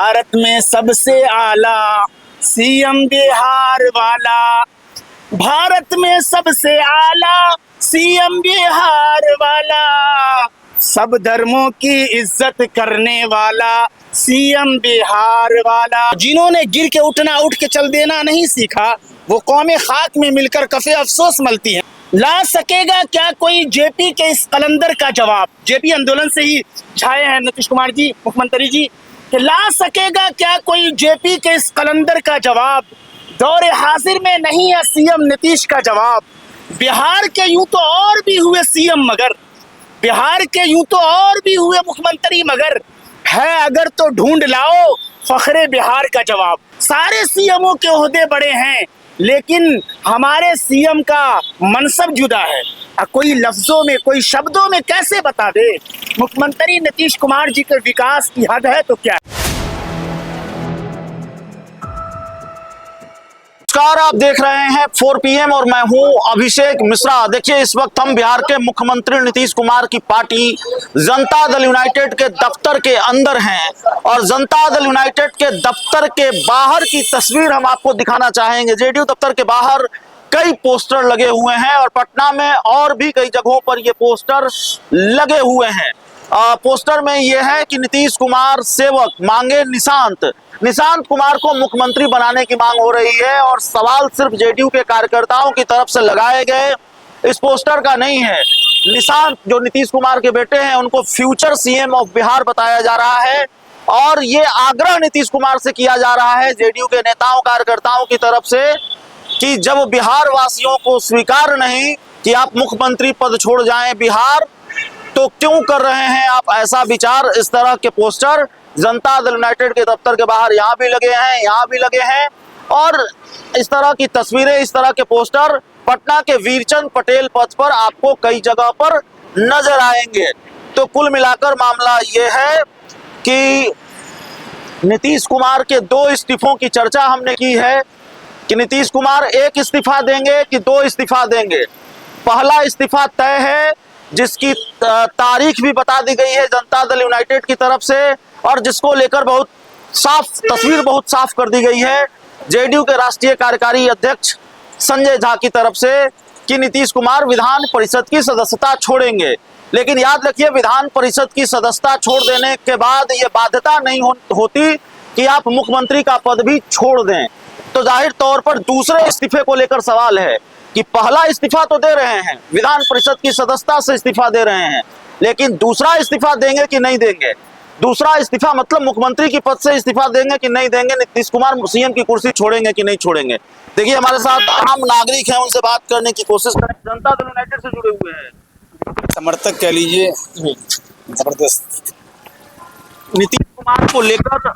भारत में सबसे आला सीएम बिहार वाला, भारत में सबसे आला सीएम बिहार वाला, सब धर्मों की इज्जत करने वाला सीएम बिहार वाला। जिन्होंने गिर के उठना उठ के चल देना नहीं सीखा, वो कौमें खाक में मिलकर कफे अफसोस मलती हैं। ला सकेगा क्या कोई जेपी के इस कलंदर का जवाब? जेपी आंदोलन से ही छाए हैं नीतीश कुमार जी, मुख्यमंत्री जी, कि ला सकेगा क्या कोई जेपी के इस कलंदर का जवाब? दौरे हाजिर में नहीं है सीएम नीतीश का जवाब। बिहार के यूं तो और भी हुए सीएम मगर, बिहार के यूं तो और भी हुए मुख्यमंत्री मगर, है अगर तो ढूंढ लाओ फखरे बिहार का जवाब। सारे सीएमओ के ओहदे बड़े हैं, लेकिन हमारे सीएम का मनसब जुदा है। कोई लफ्जों में, कोई शब्दों में कैसे बता दे मुख्यमंत्री नीतीश कुमार जी के विकास की हद है तो क्या है? नमस्कार, आप देख रहे हैं 4 PM और मैं हूं अभिषेक मिश्रा। देखिए, इस वक्त हम बिहार के मुख्यमंत्री नीतीश कुमार की पार्टी जनता दल यूनाइटेड के दफ्तर के अंदर हैं और जनता दल यूनाइटेड के दफ्तर के बाहर की तस्वीर हम आपको दिखाना चाहेंगे। जेडीयू दफ्तर के बाहर कई पोस्टर लगे हुए हैं और पटना में और भी कई जगहों पर ये पोस्टर लगे हुए हैं। पोस्टर में यह है कि नीतीश कुमार सेवक मांगे निशांत कुमार को मुख्यमंत्री बनाने की मांग हो रही है और सवाल सिर्फ जेडीयू के कार्यकर्ताओं की तरफ से लगाए गए इस पोस्टर का नहीं है। निशांत जो नीतीश कुमार के बेटे हैं, उनको फ्यूचर सीएम ऑफ बिहार बताया जा रहा है और ये आग्रह नीतीश कुमार से किया जा रहा है जेडीयू के नेताओं कार्यकर्ताओं की तरफ से कि जब बिहार वासियों को स्वीकार नहीं कि आप मुख्यमंत्री पद छोड़ जाएं बिहार, तो क्यों कर रहे हैं आप ऐसा विचार? इस तरह के पोस्टर जनता दल यूनाइटेड के दफ्तर के बाहर यहाँ भी लगे हैं, यहाँ भी लगे हैं और इस तरह की तस्वीरें, इस तरह के पोस्टर पटना के वीरचंद पटेल पथ पर आपको कई जगह पर नजर आएंगे। तो कुल मिलाकर मामला ये है कि नीतीश कुमार के 2 इस्तीफों की चर्चा हमने की है कि नीतीश कुमार 1 इस्तीफा देंगे कि 2 इस्तीफा देंगे। पहला इस्तीफा तय है, जिसकी तारीख भी बता दी गई है जनता दल यूनाइटेड की तरफ से और जिसको लेकर तस्वीर बहुत साफ कर दी गई है जेडीयू के राष्ट्रीय कार्यकारी अध्यक्ष संजय झा की तरफ से कि नीतीश कुमार विधान परिषद की सदस्यता छोड़ेंगे। लेकिन याद रखिए, विधान परिषद की सदस्यता छोड़ देने के बाद ये बाध्यता नहीं होती कि आप मुख्यमंत्री का पद भी छोड़ दें। तो जाहिर तौर पर दूसरे इस्तीफे को लेकर सवाल है कि पहला इस्तीफा तो दे रहे हैं, विधान परिषद की सदस्यता से इस्तीफा दे रहे हैं, लेकिन दूसरा इस्तीफा देंगे कि नहीं देंगे? दूसरा इस्तीफा मतलब मुख्यमंत्री की पद से इस्तीफा देंगे कि नहीं देंगे? नीतीश कुमार सीएम की कुर्सी छोड़ेंगे कि नहीं छोड़ेंगे? देखिए, हमारे साथ आम नागरिक हैं, उनसे बात करने की कोशिश करें। जनता दल यूनाइटेड से जुड़े हुए हैं, समर्थक कह लीजिए, जबरदस्त। नीतीश कुमार को लेकर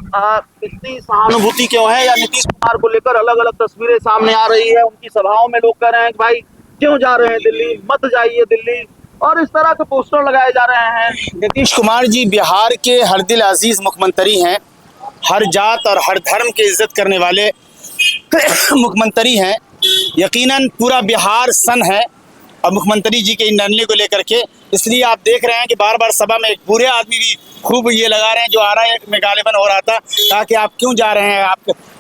इतनी सहानुभूति क्यों है, या नीतीश कुमार को लेकर अलग अलग तस्वीरें सामने आ रही है? उनकी सभाओं में लोग कह रहे हैं कि भाई क्यों जा रहे हैं दिल्ली, मत जाइए दिल्ली, और इस तरह के पोस्टर लगाए जा रहे हैं। नीतीश कुमार जी बिहार के हर दिल अजीज मुख्यमंत्री हैं, हर जात और हर धर्म की इज्जत करने वाले मुख्यमंत्री हैं। यकीनन पूरा बिहार सन है और मुख्यमंत्री जी के इन निर्णय को लेकर के, इसलिए आप देख रहे हैं कि बार बार सभा में एक बूढ़े आदमी भी खूब ये लगा रहे हैं, जो आ रहा है में गालिबन हो रहा था, कहा कि आप क्यों जा रहे हैं,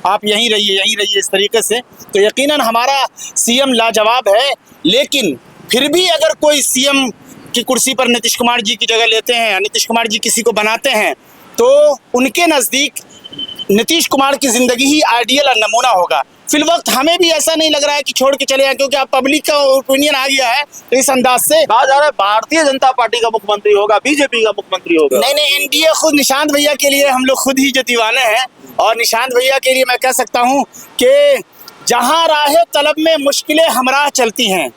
आप यहीं रहिए इस तरीके से। तो यकीनन हमारा सीएम लाजवाब है, लेकिन फिर भी अगर कोई सीएम की कुर्सी पर नीतीश कुमार जी की जगह लेते हैं, नीतीश कुमार जी किसी को बनाते हैं, तो उनके नज़दीक नीतीश कुमार की जिंदगी ही आइडियल और नमूना होगा। फिल वक्त हमें भी ऐसा नहीं लग रहा है कि छोड़ के चले जाए, क्योंकि अब पब्लिक का ओपिनियन आ गया है इस अंदाज से। कहा जा रहा है भारतीय जनता पार्टी का मुख्यमंत्री होगा, बीजेपी का मुख्यमंत्री होगा। नहीं, एनडीए खुद निशांत भैया के लिए हम लोग खुद ही जो दीवाने हैं, और निशांत भैया के लिए मैं कह सकता हूँ कि जहाँ राहे तलब में मुश्किलें हमराह चलती हैं,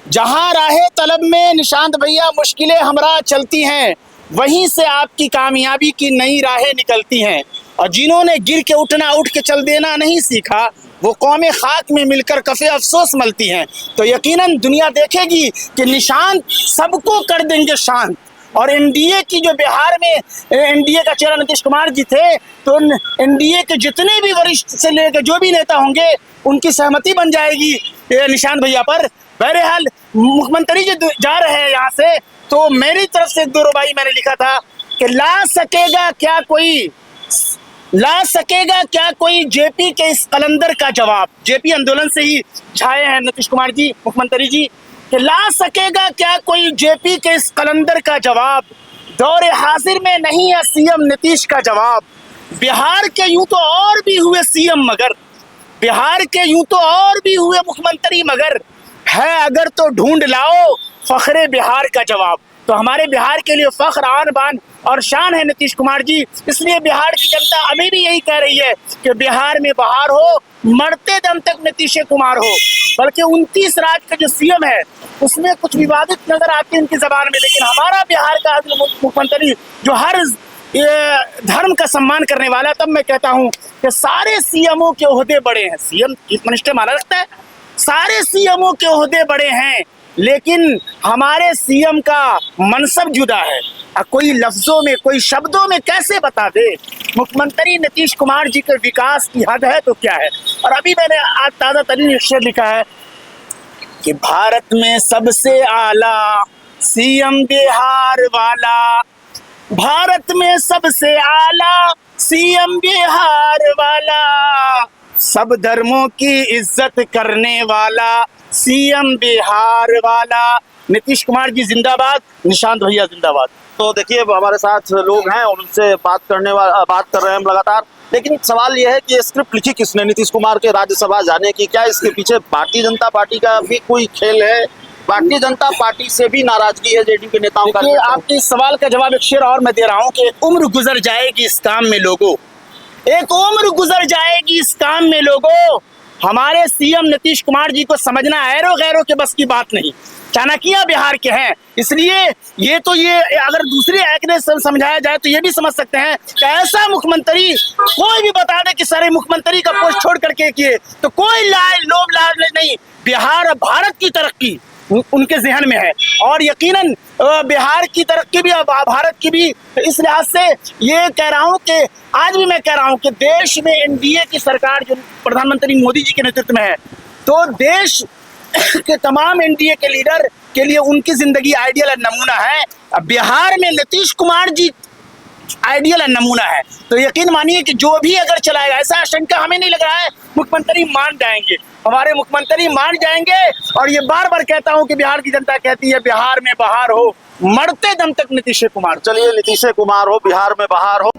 जहाँ राहे तलब में निशांत भैया मुश्किलें हमराह चलती हैं, वहीं से आपकी कामयाबी की नई राहें निकलती हैं। और जिन्होंने गिर के उठना उठ के चल देना नहीं सीखा, वो कौमें खाक में मिलकर कफे अफसोस मलती हैं। तो यकीनन दुनिया देखेगी कि निशांत सबको कर देंगे शांत। और एनडीए की जो बिहार में एनडीए का चेहरा नीतीश कुमार जी थे, तो एनडीए के जितने भी वरिष्ठ से लेकर जो भी नेता होंगे, उनकी सहमति बन जाएगी निशांत भैया पर। बहरहाल मुख्यमंत्री जी जा रहे हैं यहाँ से, तो मेरी तरफ से 2 रुबाई मैंने लिखा था कि ला सकेगा क्या कोई ला सकेगा क्या कोई जेपी के इस कलंदर का जवाब? जेपी आंदोलन से ही छाए हैं नीतीश कुमार जी, मुख्यमंत्री जी, कि ला सकेगा क्या कोई जेपी के इस कलंदर का जवाब? दौरे हाजिर में नहीं है सीएम नीतीश का जवाब। बिहार के यूं तो और भी हुए सीएम मगर, बिहार के यूं तो और भी हुए मुख्यमंत्री मगर, है अगर तो ढूंढ लाओ फखरे बिहार का जवाब। तो हमारे बिहार के लिए फख्र, आन बान और शान है नीतीश कुमार जी। इसलिए बिहार की जनता अभी भी यही कह रही है कि बिहार में बहार हो, मरते दम तक नीतीश कुमार हो। बल्कि 29 राज्य का जो सीएम है उसमें कुछ विवादित नजर आती है उनकी जबान में, लेकिन हमारा बिहार का मुख्यमंत्री जो हर ये धर्म का सम्मान करने वाला, तब मैं कहता हूं कि सारे सीएमओ के ओहदे बड़े हैं। सीएम चीफ मिनिस्टर माना रखता है, सारे सीएमओ के ओहदे बड़े हैं, लेकिन हमारे सीएम का मनसब जुदा है। कोई लफ्जों में, कोई शब्दों में कैसे बता दे मुख्यमंत्री नीतीश कुमार जी के विकास की हद है तो क्या है। और अभी मैंने आज ताजा तरीन शेर लिखा है कि भारत में सबसे आला सीएम बिहार वाला, भारत में सबसे आला सीएम बिहार वाला, सब धर्मों की इज्जत करने वाला सीएम बिहार वाला। नीतीश कुमार जी जिंदाबाद, निशांत भैया जिंदाबाद। तो देखिए हमारे साथ लोग हैं और उनसे बात कर रहे हैं हम लगातार। लेकिन सवाल यह है कि ये स्क्रिप्ट लिखी किसने नीतीश कुमार के राज्यसभा जाने की? क्या इसके पीछे भारतीय जनता पार्टी का भी कोई खेल है? भारतीय जनता पार्टी से भी नाराजगी है जेडीयू के नेताओं का? आपके इस सवाल का जवाब एक शेर और मैं दे रहा हूँ कि उम्र गुजर जाएगी इस काम में लोगों, एक उम्र गुजर जाएगी इस काम में लोगों। हमारे सीएम नीतीश कुमार जी को समझना ऐरो गैरों के बस की बात नहीं। चाणक्य बिहार के हैं, इसलिए ये अगर दूसरे ऐकने से समझाया जाए तो ये भी समझ सकते हैं कि ऐसा मुख्यमंत्री कोई भी बता दे कि सारे मुख्यमंत्री का पोस्ट छोड़ करके किए तो कोई लोभ लालच नहीं। बिहार भारत की तरक्की उनके जहन में है और यकीनन बिहार की तरक्की भी भारत की भी। इस लिहाज से ये कह रहा हूँ कि आज भी मैं कह रहा हूँ कि देश में एनडीए की सरकार जो प्रधानमंत्री मोदी जी के नेतृत्व में है, तो देश के तमाम एनडीए के लीडर के लिए उनकी जिंदगी आइडियल नमूना है। बिहार में नीतीश कुमार जी आइडियल नमूना है, तो यकीन मानिए कि जो भी अगर चलाएगा, ऐसा आशंका हमें नहीं लग रहा है, मुख्यमंत्री मान जाएंगे, हमारे मुख्यमंत्री मान जाएंगे। और ये बार बार कहता हूं कि बिहार की जनता कहती है बिहार में बहार हो, मरते दम तक नीतीश कुमार। चलिए नीतीश कुमार हो, बिहार में बहार हो।